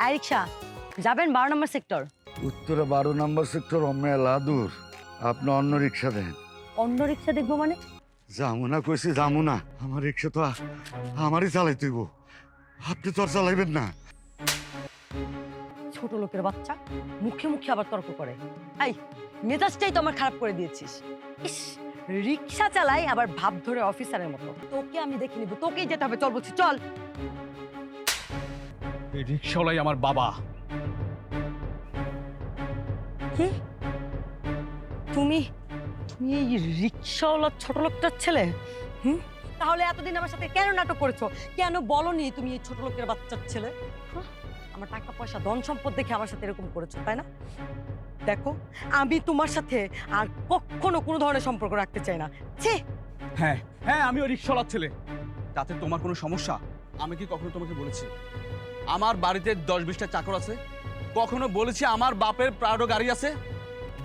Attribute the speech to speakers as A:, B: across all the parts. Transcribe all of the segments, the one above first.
A: এই রিক্সা যাবেন 12 নম্বর সেক্টর।
B: উত্তরে 12 নম্বর সেক্টর মেলা দূর, আপনি অন্য রিক্সা দেন।
A: অন্য রিক্সা দেখবো মানে?
B: যাবো না কইছি, যাবো না। আমার রিক্সা তো আমারই চালাই তুইব, আপনি তো আর চালাইবেন না।
A: ছোট লোকের বাচ্চা মুখে মুখে আবার তর্ক করে। এই মেজাজটাই তো আমার খারাপ করে দিয়েছিস। ইস, রিক্সা চালাই আবার ভাব ধরে অফিসারের মতো। তোকে আমি দেখে নিব, তোকেই যেতে হবে। চল বলছি, চল।
C: এই রিক্সাওয়ালাই আমার বাবা।
A: কি? তুমি তুমি এই রিক্সাওয়ালা ছোট লোকটার ছেলে? হুম, তাহলে এতদিন আমার সাথে কেন নাটক করেছো? কেন বলনি তুমি এই ছোট লোকের বাচ্চার ছেলে? হ্যাঁ? আমার টাকা পয়সা ধন সম্পদ দেখে আমার সাথে এরকম করেছো, তাই না? দেখো, আমি তোমার সাথে আর কখনো কোনো ধরনের সম্পর্ক রাখতে চাই না। ছি!
C: হ্যাঁ হ্যাঁ, আমি ওই রিক্সাওয়ালার ছেলে। তাতে তোমার কোনো সমস্যা? আমি কি কখনো তোমাকে বলেছি আমার বাড়িতে 10-20টা চাকর আছে? কখনো বলেছি আমার বাপের প্রাডো গাড়ি আছে?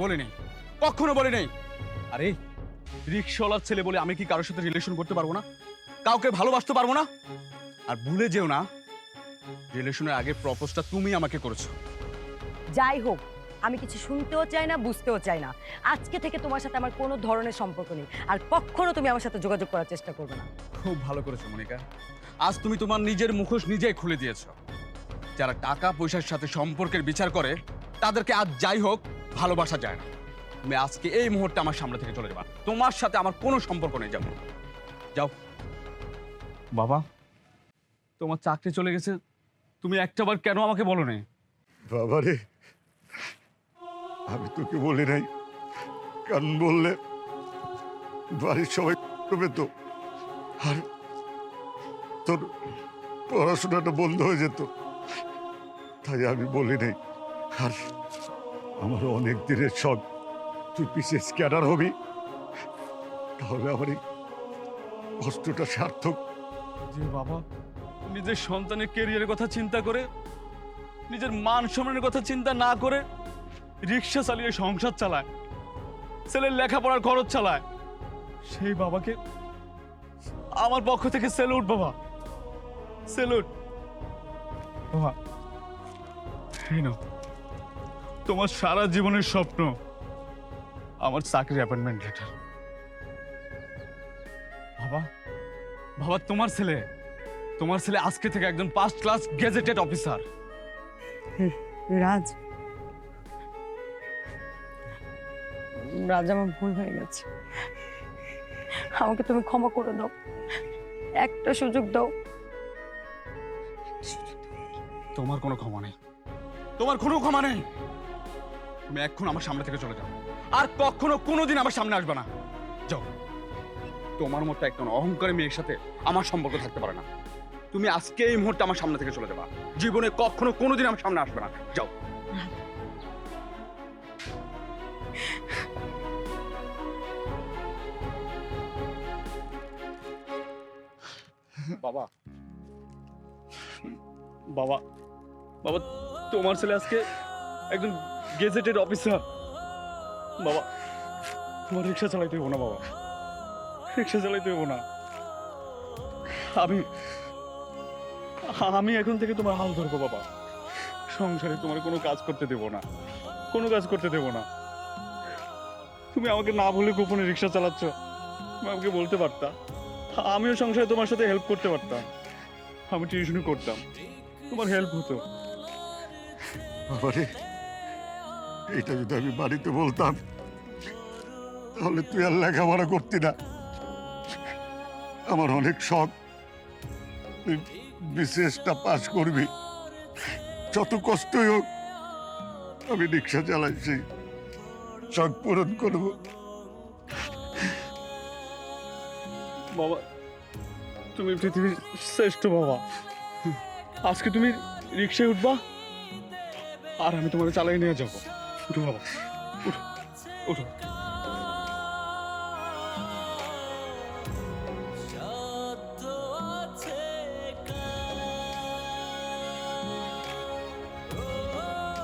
C: বলি নেই, কখনো বলি নেই। আরে রিক্সাওয়ালার ছেলে বলে আমি কি কারোর সাথে রিলেশন করতে পারবো না? কাউকে ভালোবাসতে পারবো না? আর ভুলে যেও না, রিলেশনের আগে প্রপোজটা তুমি আমাকে করেছো।
A: যাই হোক, আমি কিছু শুনতেও চাই না, বুঝতেও চাই না। আজকে থেকে তোমার সাথে আমার কোনো ধরনের সম্পর্ক নেই, আর কখনো তুমি আমার সাথে যোগাযোগ করার চেষ্টা করবে না।
C: খুব ভালো করেছো মনিকা। আজ তুমি তোমার নিজের মুখোশ নিজেই খুলে দিয়েছো। যারা টাকা পয়সার সাথে সম্পর্কের বিচার করে তাদেরকে আজ যাই হোক ভালোবাসা যায় না। তুমি আজকে এই মুহূর্তে আমার সামনে থেকে চলে যাবা। তোমার সাথে আমার কোনো সম্পর্ক নেই, যাবো। যাও। বাবা, তোমার চাকরি চলে গেছে, তুমি একটাবার কেন আমাকে বলো না?
B: বাবারে, আমি তোকে বলি নাই, কারণ বললে বাড়ির সবাই করবে তো, আর তোর পড়াশোনাটা বন্ধ হয়ে যেত, তাই আমি বলি নাই। আর আমার অনেক দিনের শখ, তুই বিশেষ ক্যাডার হবি, তাহলে আমার এই কষ্টটা সার্থক।
C: যে বাবা নিজের সন্তানের কেরিয়ারের কথা চিন্তা করে, নিজের মান সম্মানের কথা চিন্তা না করে রিক্সা চালিয়ে সংসার চালায়, ছেলের লেখাপড়ার খরচ চালায়, সেই বাবাকে আমার পক্ষ থেকে স্যালুট বাবা, স্যালুট। বাবা, এই নাও তোমার সারা জীবনের স্বপ্ন, আমার চাকরি অ্যাপয়েন্টমেন্ট লেটার। বাবা, বাবা তোমার ছেলে আজকে থেকে একজন 1st ক্লাস গেজেটেড অফিসার।
A: রাজ, রাজ, আমার ভুল হয়ে গেছে। আমাকে তুমি ক্ষমা করে দাও, একটা সুযোগ দাও।
C: তোমার কোনো ক্ষমা নেই, তোমার কোনো ক্ষমা নেই। তুমি এখন আমার সামনে থেকে চলে যাও, আর কখনো কোনোদিন আমার সামনে আসবে না। যাও। তোমার মতো একজন অহংকারী মেয়ের সাথে আমার সম্পর্ক থাকতে পারে না। তুমি আজকে এই মুহূর্তে আমার সামনে থেকে চলে যাবা, জীবনে কখনো কোনোদিন আমার সামনে আসবে না। যাও। বাবা, বাবা, বাবা তোমার ছেলে আজকে একজন গেজেটেড অফিসার। বাবা, তোমার রিক্সা চালাইতে হইব না। বাবা, রিক্সা চালাইতে হইব না। আমি আমি এখন থেকে তোমার হাল ধরবো বাবা। সংসারে তোমার কোনো কাজ করতে দেব না, কোনো কাজ করতে দেব না। তুমি আমাকে না বলে গোপনে রিক্সা চালাচ্ছ, তুমি আমাকে বলতে পারতা, আমিও সংসারে তোমার সাথে হেল্প করতে পারতাম। আমি টিউশনি করতাম, তোমার হেল্প হতো।
B: বাবারে, এটা যদি আমি বাড়িতে বলতাম, তাহলে তুই আর লেখাপড়া করতি না। আমার অনেক শখ, তুই বিশেষটা পাস করবি, যত কষ্টই হোক আমি রিক্সা চালাইছি, শখ পূরণ করব।
C: বাবা, তুমি পৃথিবীর শ্রেষ্ঠ বাবা। আজকে তুমি রিক্সায় উঠবা, আর আমি তোমাকে চালাই নিয়ে যাবো। উঠো বাবা, উঠো, উঠো।